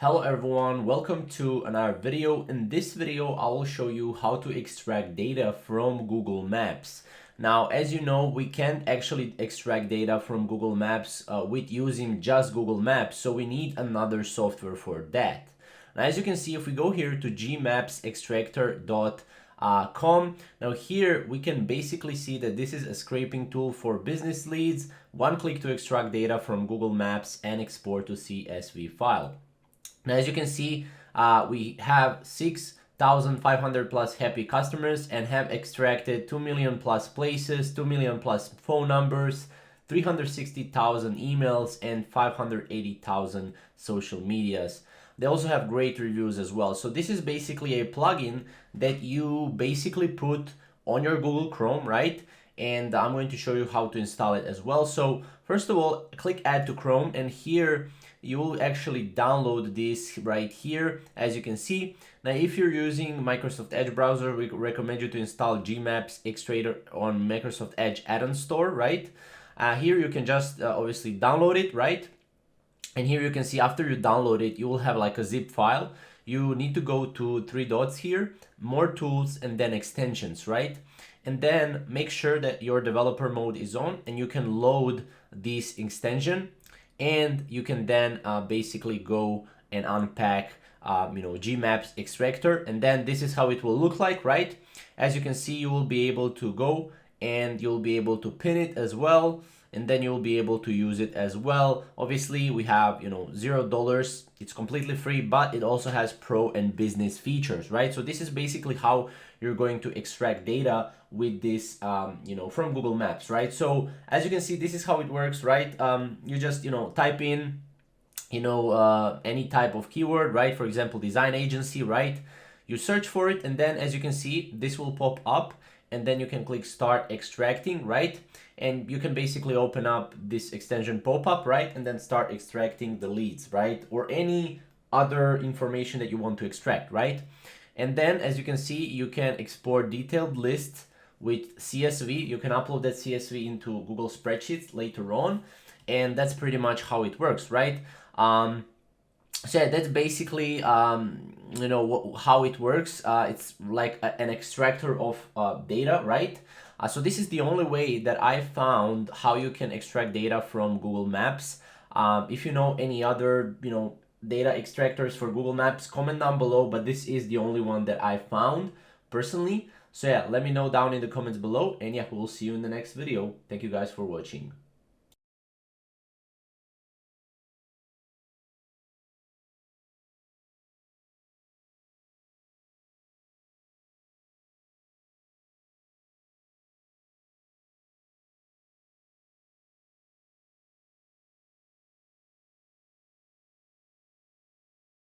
Hello everyone, welcome to another video. In this video, I will show you how to extract data from Google Maps. Now, as you know, we can't actually extract data from Google Maps with using just Google Maps, so we need another software for that. Now, as you can see, if we go here to gmapsextractor.com, now here we can basically see that this is a scraping tool for business leads. One click to extract data from Google Maps and export to CSV file. Now, as you can see, we have 6,500 plus happy customers and have extracted 2 million plus places, 2 million plus phone numbers, 360,000 emails, and 580,000 social medias. They also have great reviews as well. So this is basically a plugin that you basically put on your Google Chrome, right? And I'm going to show you how to install it as well. So first of all, click Add to Chrome, and here you will actually download this right here, as you can see. Now, if you're using Microsoft Edge browser, we recommend you to install Gmaps Extractor on Microsoft Edge add-on store, right? Here you can just obviously download it, right? And here you can see after you download it, you will have like a zip file. You need to go to three dots here, more tools, and then extensions, right? And then make sure that your developer mode is on and you can load this extension. And you can then basically go and unpack Gmaps Extractor, and then this is how it will look like, right? As you can see, you will be able to go and you'll be able to pin it as well, and then you'll be able to use it as well. Obviously, we have $0. It's completely free, but it also has pro and business features, right? So this is basically how you're going to extract data with this from Google Maps, right? So as you can see, this is how it works, right? You just type in any type of keyword, right? For example, design agency, right? You search for it, and then as you can see, this will pop up, and then you can click start extracting, right? And you can basically open up this extension pop-up, right? And then start extracting the leads, right? Or any other information that you want to extract, right? And then as you can see, you can export detailed lists with CSV. You can upload that CSV into Google Spreadsheets later on. And that's pretty much how it works, right? So yeah, that's basically how it works. It's like an extractor of data, right? So this is the only way that I found how you can extract data from Google Maps. If you know any other data extractors for Google Maps, comment down below, but this is the only one that I found personally. So yeah, let me know down in the comments below, and yeah, we'll see you in the next video. Thank you guys for watching.